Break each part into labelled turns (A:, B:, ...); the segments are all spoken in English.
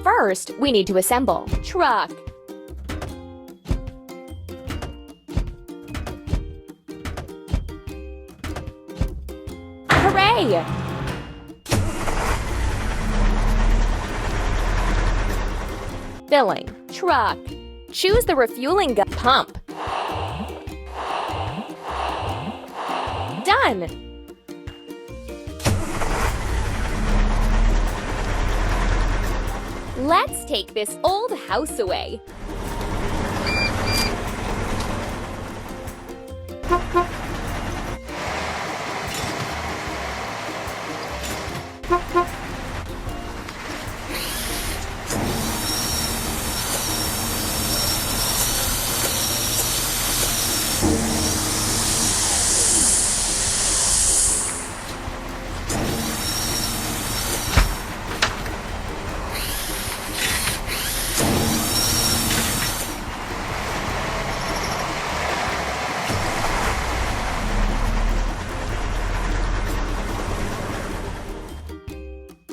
A: First, we need to assemble. Truck. Hooray! Filling. Truck. Choose the refueling gun. Pump. Done! Let's take this old house away.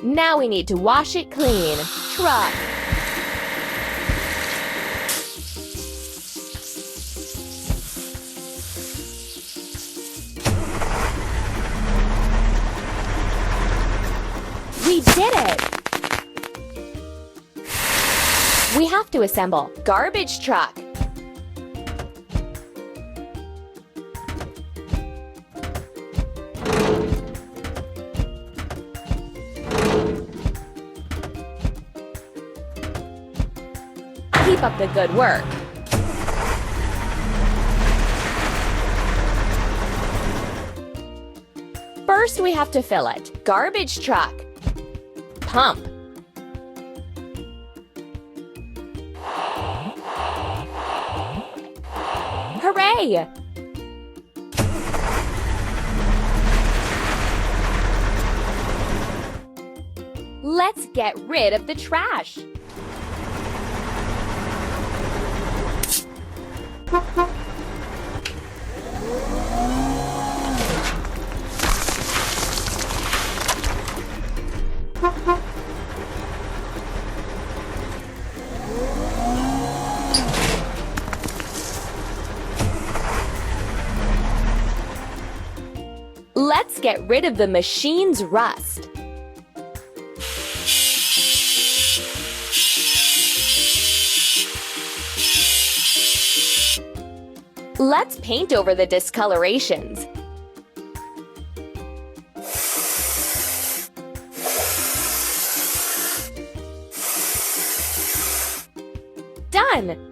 A: Now we need to wash it clean. Truck. We did it! We have to assemble. Garbage truck. Keep up the good work. First, we have to fill it. Garbage truck. Pump. Hooray! Let's get rid of the trash. Let's get rid of the machine's rust. Let's paint over the discolorations. Done!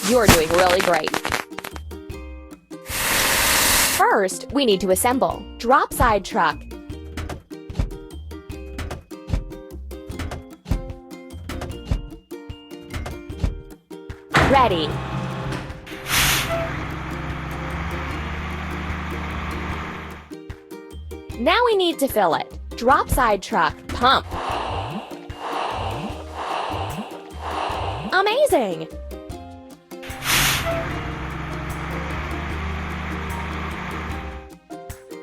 A: You're doing really great. First, we need to assemble. Drop side truck. Ready. Now we need to fill it. Drop side truck. Pump. Amazing!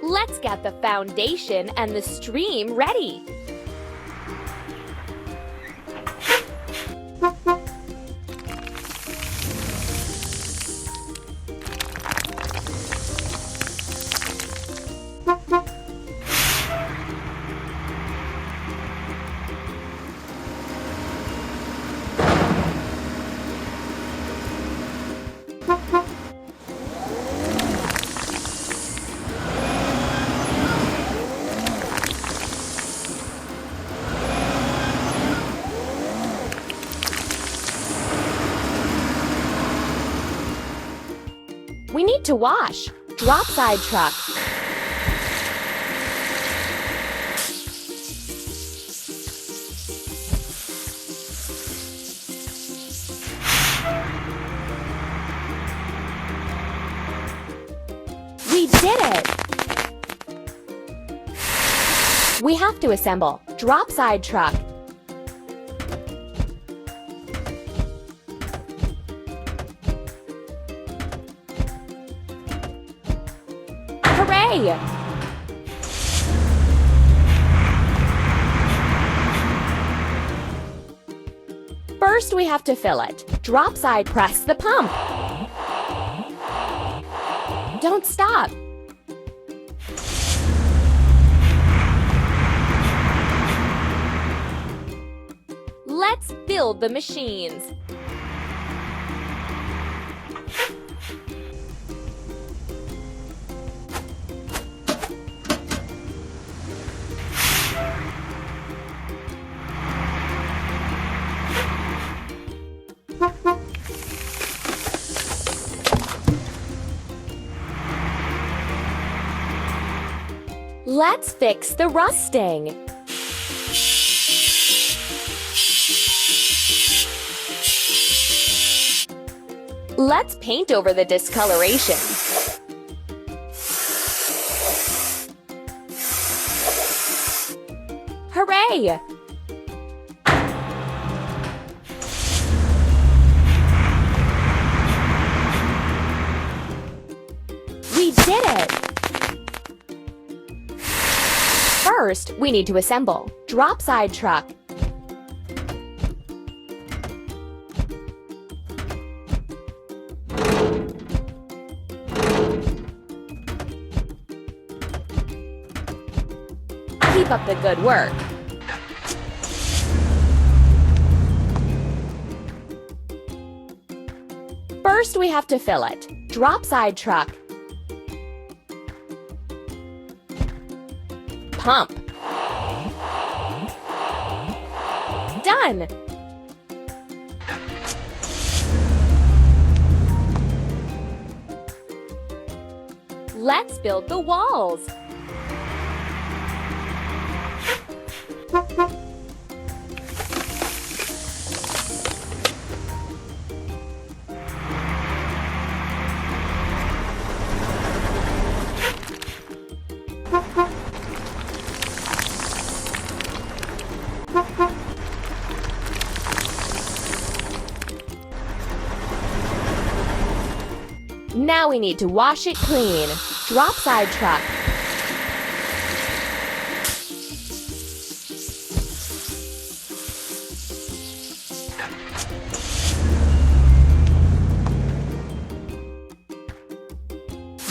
A: Let's get the foundation and the stream ready. We need to wash. Drop side truck. We did it! We have to assemble. Drop side truck. Hooray! First, we have to fill it. Drop side, press the pump. Don't stop. Let's build the machines. Let's fix the rusting. Let's paint over the discoloration. Hooray! We did it! First, we need to assemble. Drop side truck. Keep up the good work. First, we have to fill it. Drop side truck. Pump. Done. Let's build the walls. Now we need to wash it clean. Drop side truck.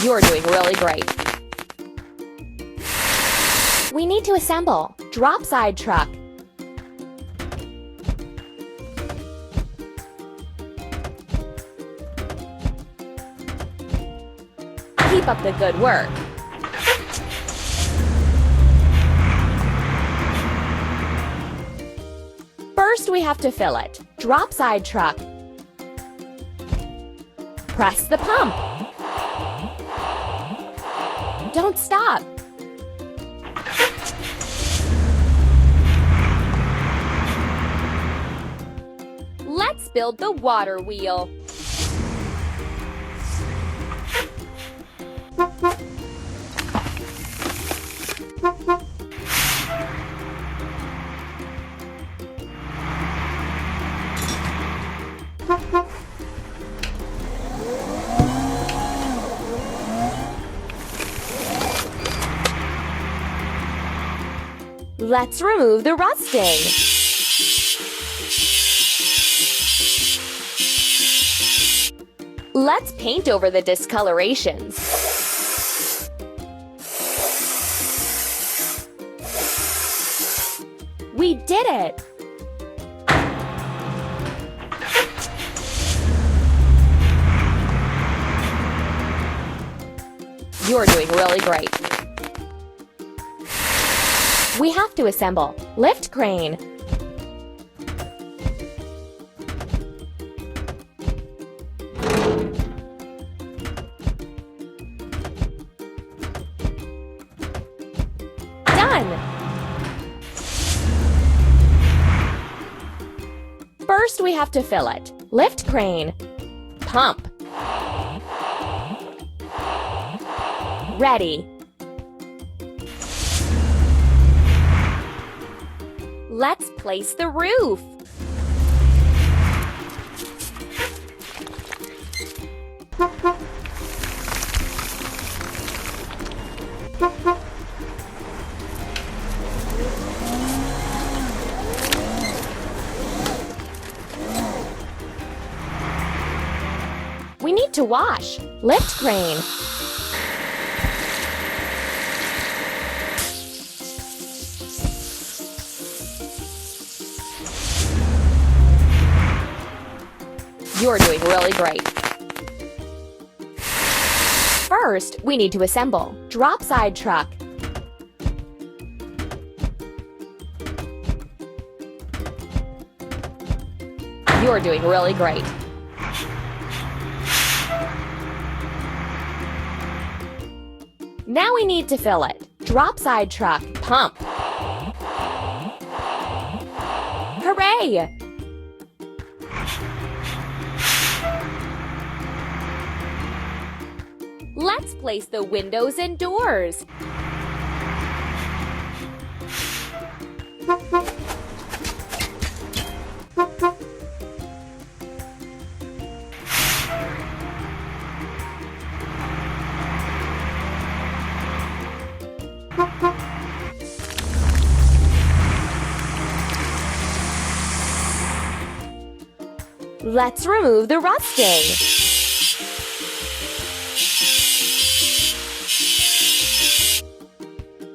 A: You're doing really great. We need to assemble. Drop side truck. Keep up the good work. First, we have to fill it. Drop side truck. Press the pump. Don't stop. Let's build the water wheel. Let's remove the rusting. Let's paint over the discolorations. We did it! You're doing really great. We have to assemble. Lift crane. Done! First, we have to fill it. Lift crane. Pump. Ready. Let's place the roof. We need to wash. Lift crane. You're doing really great. First, we need to assemble. Drop side truck. You're doing really great. Now we need to fill it. Drop side truck. Pump. Hooray! Let's place the windows and doors. Let's remove the rusting.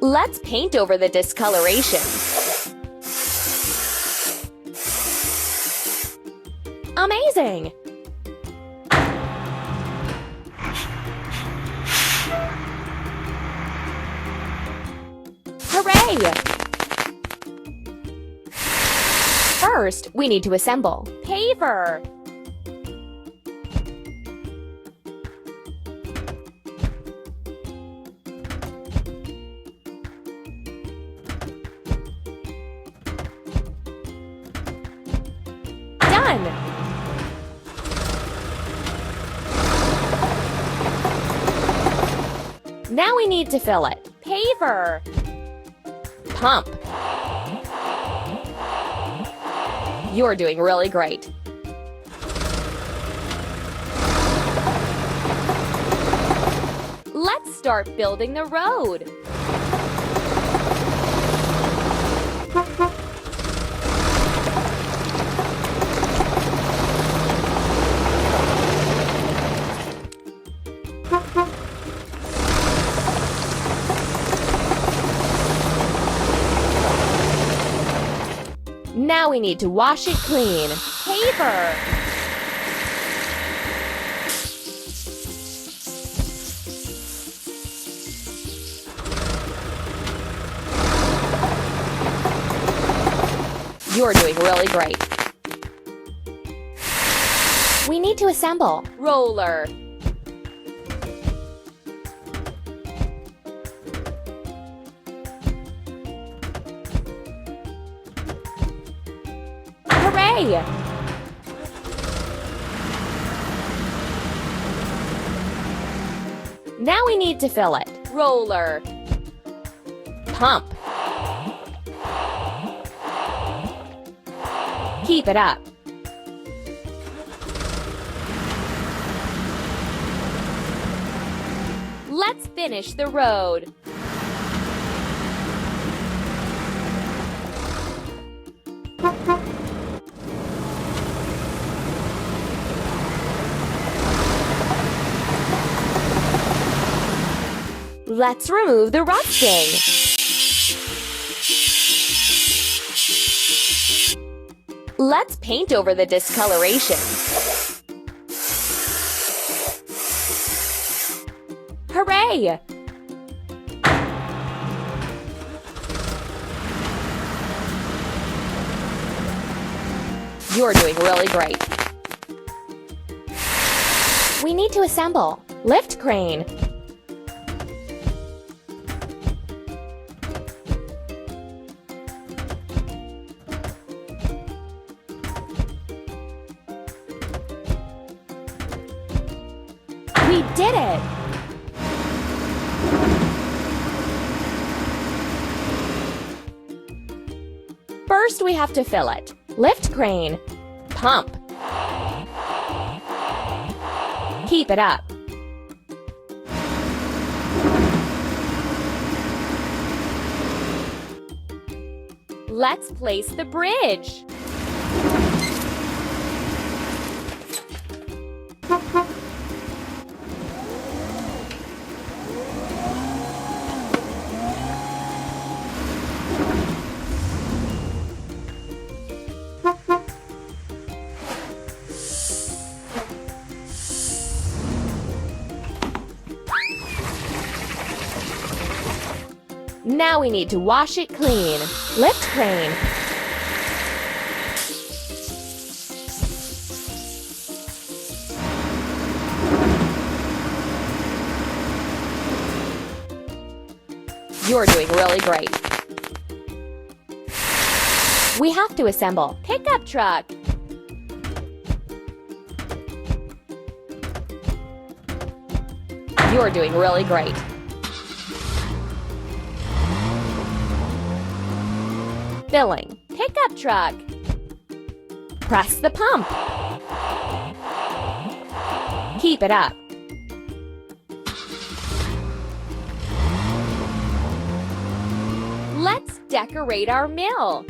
A: Let's paint over the discoloration. Amazing! Hooray! First, we need to assemble. Paver. Done! Now we need to fill it. Paver. Pump. You're doing really great. Let's start building the road. Now we need to wash it clean. Paper. You're doing really great. We need to assemble. Roller. Hooray! Now we need to fill it. Roller. Pump. Keep it up. Let's finish the road. Let's remove the rusting. Let's paint over the discoloration. Hooray! You're doing really great. We need to assemble. Lift crane. We did it! First, we have to fill it. Lift crane. Pump. Keep it up. Let's place the bridge. Now we need to wash it clean. Lift crane. You're doing really great. We have to assemble pickup truck. You're doing really great. Filling pickup truck. Press the pump. Keep it up. Let's decorate our mill.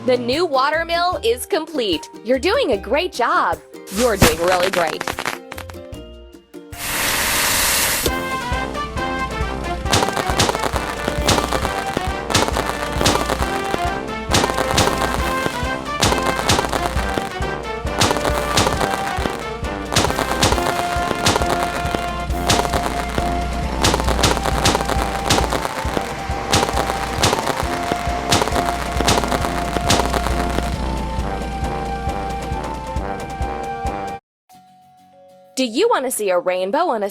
A: The new water mill is complete. You're doing a great job. You're doing really great. Do you want to see a rainbow on a